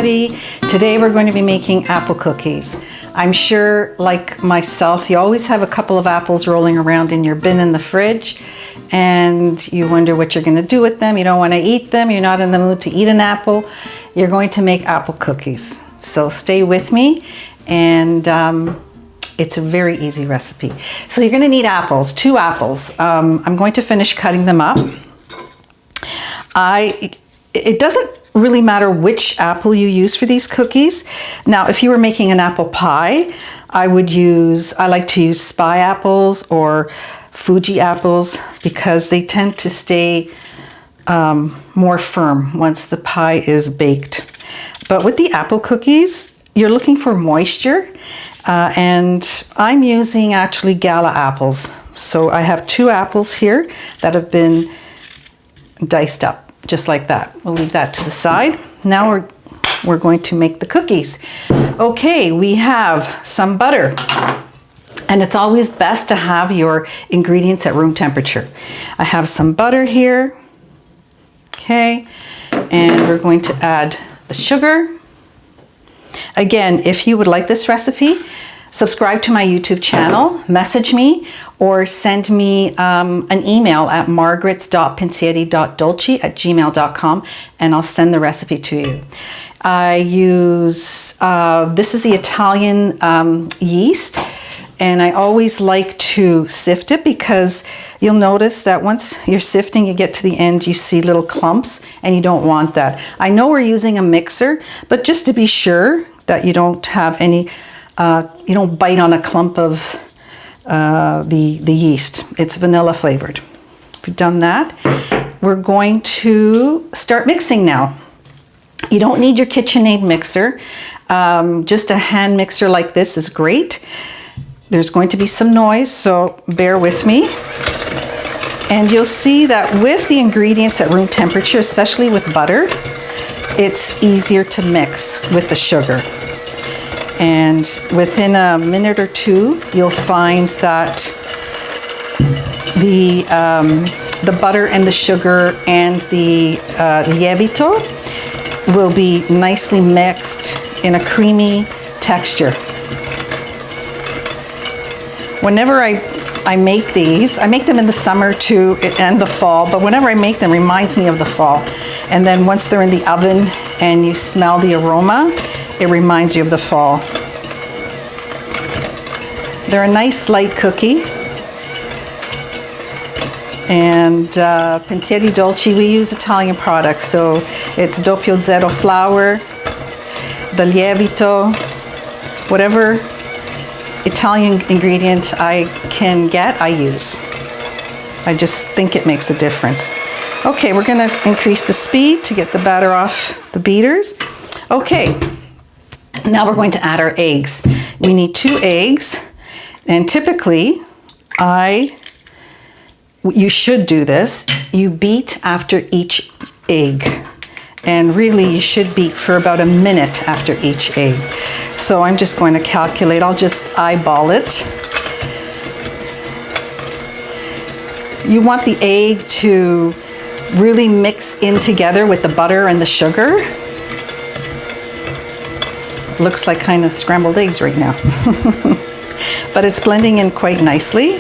everybody. Today we're going to be making apple cookies. I'm sure, like myself, you always have a couple of apples rolling around in your bin in the fridge and you wonder what you're going to do with them. You don't want to eat them. You're not in the mood to eat an apple. You're going to make apple cookies. So stay with me, and it's a very easy recipe. So you're going to need apples, 2 apples. I'm going to finish cutting them up. It doesn't really matter which apple you use for these cookies. Now, if you were making an apple pie, I like to use Spy apples or Fuji apples because they tend to stay more firm once the pie is baked. But with the apple cookies, you're looking for moisture, and I'm using actually Gala apples. So I have 2 apples here that have been diced up. Just like that. We'll leave that to the side. Now we're going to make the cookies. Okay, we have some butter. And it's always best to have your ingredients at room temperature. I have some butter here. Okay, and we're going to add the sugar. Again, if you would like this recipe, subscribe to my YouTube channel, message me, or send me an email at margarets.pensieri.dolce@gmail.com, and I'll send the recipe to you. I use, this is the Italian yeast, and I always like to sift it because you'll notice that once you're sifting, you get to the end, you see little clumps, and you don't want that. I know we're using a mixer, but just to be sure that you don't have any you don't bite on a clump of the yeast. It's vanilla flavored. We've done that. We're going to start mixing now. You don't need your KitchenAid mixer. Just a hand mixer like this is great. There's going to be some noise, so bear with me. And you'll see that with the ingredients at room temperature, especially with butter, it's easier to mix with the sugar. And within a minute or 2, you'll find that the butter and the sugar and the lievito will be nicely mixed in a creamy texture. Whenever I make these, I make them in the summer too and the fall, but whenever I make them, it reminds me of the fall. And then once they're in the oven and you smell the aroma, it reminds you of the fall. They're a nice light cookie. And Pensieri Dolci, we use Italian products. So it's Doppio Zero flour, the lievito, whatever Italian ingredient I can get, I use. I just think it makes a difference. Okay, we're gonna increase the speed to get the batter off the beaters. Okay. Now we're going to add our eggs. We need 2 eggs, and typically, you should do this. You beat after each egg, and really you should beat for about a minute after each egg. So I'm just going to calculate. I'll just eyeball it. You want the egg to really mix in together with the butter and the sugar. Looks like kind of scrambled eggs right now. But it's blending in quite nicely.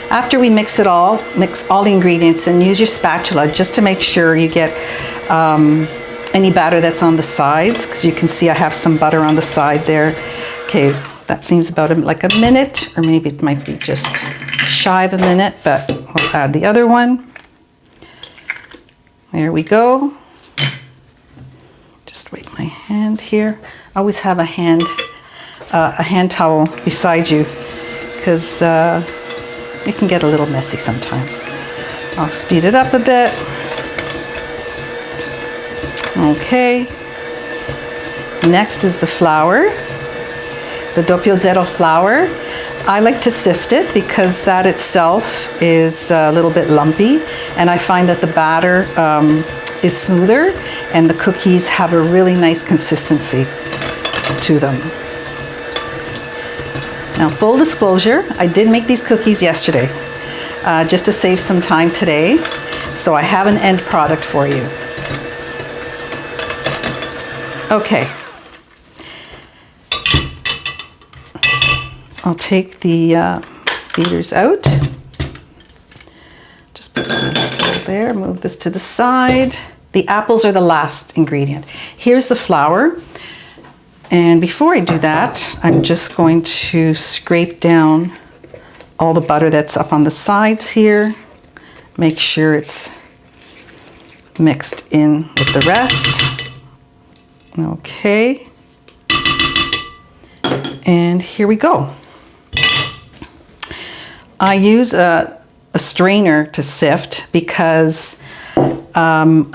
After we mix it all, mix all the ingredients and use your spatula just to make sure you get any batter that's on the sides, because you can see I have some butter on the side there. Okay, that seems about like a minute, or maybe it might be just shy of a minute, but we'll add the other one. There we go. Just wipe my hand here. Always have a hand towel beside you, because it can get a little messy sometimes. I'll speed it up a bit. Okay. Next is the flour, the Doppio Zero flour. I like to sift it because that itself is a little bit lumpy, and I find that the batter is smoother and the cookies have a really nice consistency to them. Now, full disclosure, I did make these cookies yesterday, just to save some time today. So I have an end product for you. Okay. I'll take the beaters out. Just put it there, move this to the side. The apples are the last ingredient. Here's the flour. And before I do that, I'm just going to scrape down all the butter that's up on the sides here. Make sure it's mixed in with the rest. Okay. And here we go. I use a strainer to sift because I'm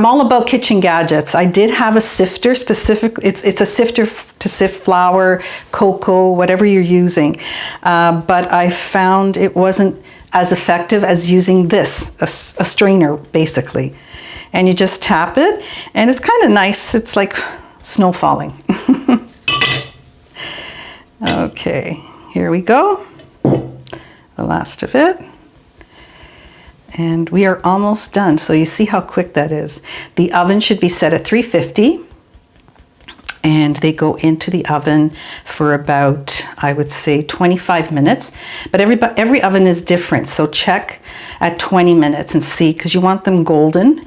all about kitchen gadgets. I did have a sifter specifically. It's a sifter to sift flour, cocoa, whatever you're using. But I found it wasn't as effective as using this, a strainer basically. And you just tap it and it's kind of nice. It's like snow falling. Okay, here we go. The last of it. And we are almost done. So you see how quick that is. The oven should be set at 350. And they go into the oven for about, I would say, 25 minutes. But every oven is different. So check at 20 minutes and see, because you want them golden.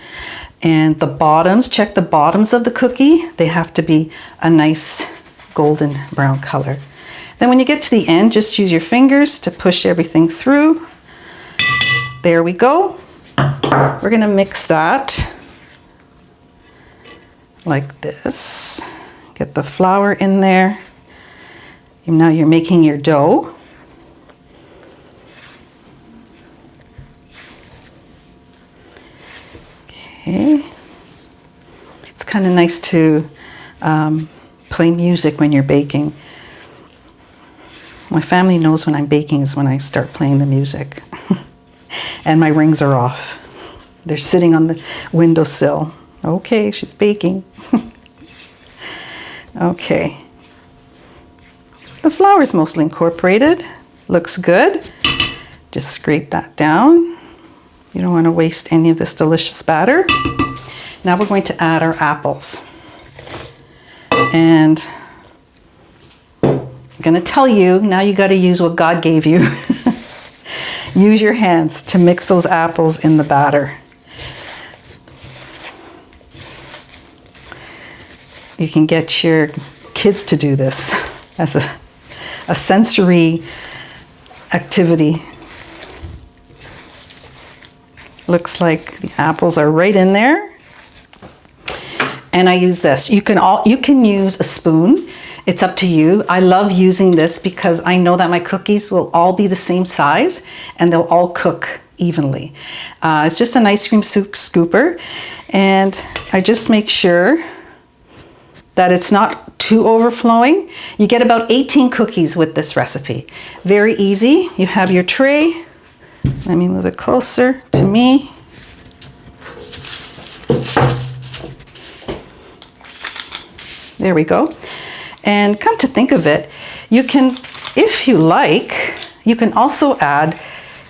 And the bottoms, check the bottoms of the cookie. They have to be a nice golden brown color. Then when you get to the end, just use your fingers to push everything through. There we go. We're gonna mix that like this. Get the flour in there. And now you're making your dough. Okay. It's kind of nice to play music when you're baking. My family knows when I'm baking is when I start playing the music. And my rings are off. They're sitting on the windowsill. Okay, she's baking. Okay. The flour is mostly incorporated. Looks good. Just scrape that down. You don't want to waste any of this delicious batter. Now we're going to add our apples. And I'm going to tell you, now you got to use what God gave you. Use your hands to mix those apples in the batter. You can get your kids to do this as a sensory activity. Looks like the apples are right in there. And I use this. You can use a spoon. It's up to you. I love using this because I know that my cookies will all be the same size and they'll all cook evenly. It's just an ice cream scooper, and I just make sure that it's not too overflowing. You get about 18 cookies with this recipe. Very easy. You have your tray. Let me move it closer to me. There we go. And come to think of it, you can, if you like, you can also add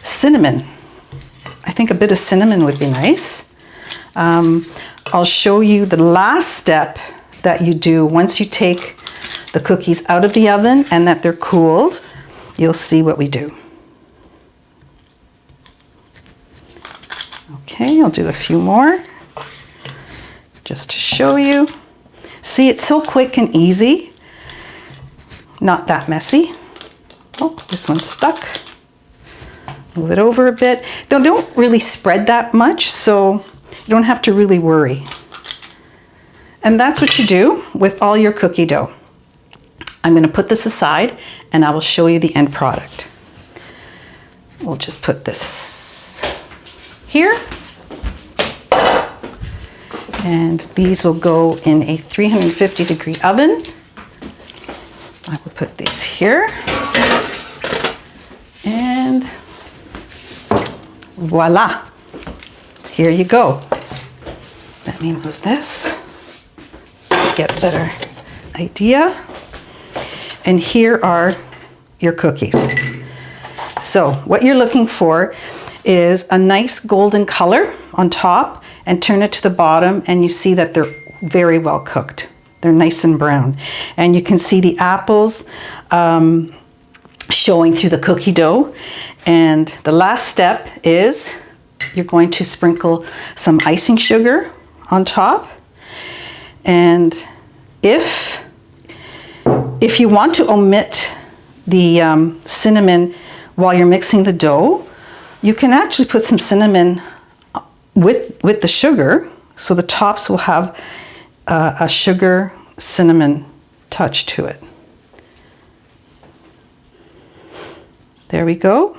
cinnamon. I think a bit of cinnamon would be nice. I'll show you the last step that you do once you take the cookies out of the oven and that they're cooled. You'll see what we do. Okay, I'll do a few more just to show you. See, it's so quick and easy. Not that messy. Oh, this one's stuck. Move it over a bit. Don't really spread that much, so you don't have to really worry. And that's what you do with all your cookie dough. I'm going to put this aside and I will show you the end product. We'll just put this here. And these will go in a 350-degree oven. I will put these here. And voila. Here you go. Let me move this so you get a better idea. And here are your cookies. So what you're looking for is a nice golden color on top, and turn it to the bottom and you see that they're very well cooked. They're nice and brown. And you can see the apples showing through the cookie dough. And the last step is you're going to sprinkle some icing sugar on top. And if you want to omit the cinnamon while you're mixing the dough, you can actually put some cinnamon with the sugar, so the tops will have a sugar cinnamon touch to it. There we go.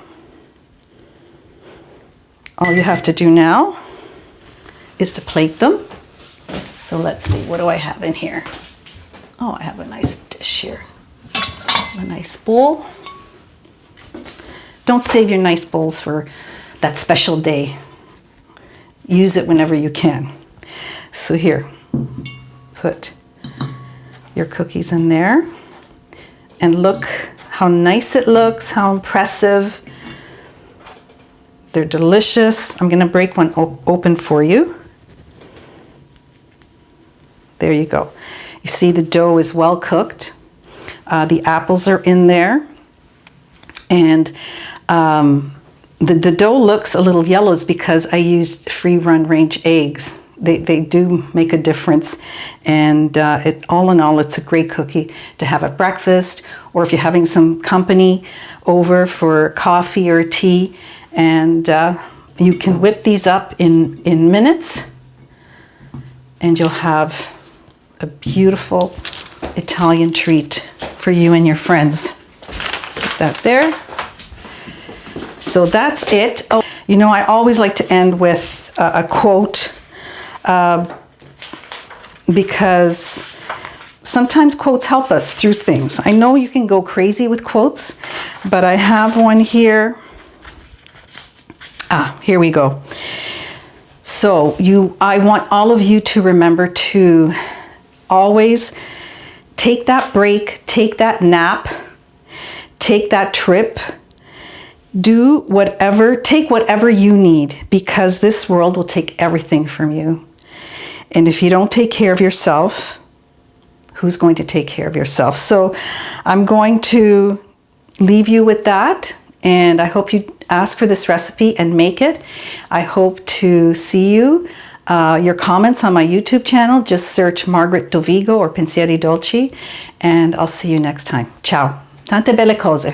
All you have to do now is to plate them. So let's see, what do I have in here? Oh, I have a nice dish here. A nice bowl. Don't save your nice bowls for that special day. Use it whenever you can. So here, put your cookies in there. And look how nice it looks, how impressive. They're delicious. I'm gonna break one open for you. There you go. You see the dough is well cooked. The apples are in there. And the dough looks a little yellow is because I used free run range eggs. They do make a difference. And all in all, it's a great cookie to have at breakfast, or if you're having some company over for coffee or tea. And you can whip these up in minutes, and you'll have a beautiful Italian treat for you and your friends. Put that there. So that's it. Oh, you know, I always like to end with a quote because sometimes quotes help us through things. I know you can go crazy with quotes, but I have one here. Here we go. So I want all of you to remember to always take that break, take that nap, take that trip, take whatever you need, because this world will take everything from you. And if you don't take care of yourself, who's going to take care of yourself? So I'm going to leave you with that, and I hope you ask for this recipe and make it. I hope to see you. Your comments on my YouTube channel, just search Margaret Dovigo or Pensieri Dolci, and I'll see you next time. Ciao. Tante belle cose.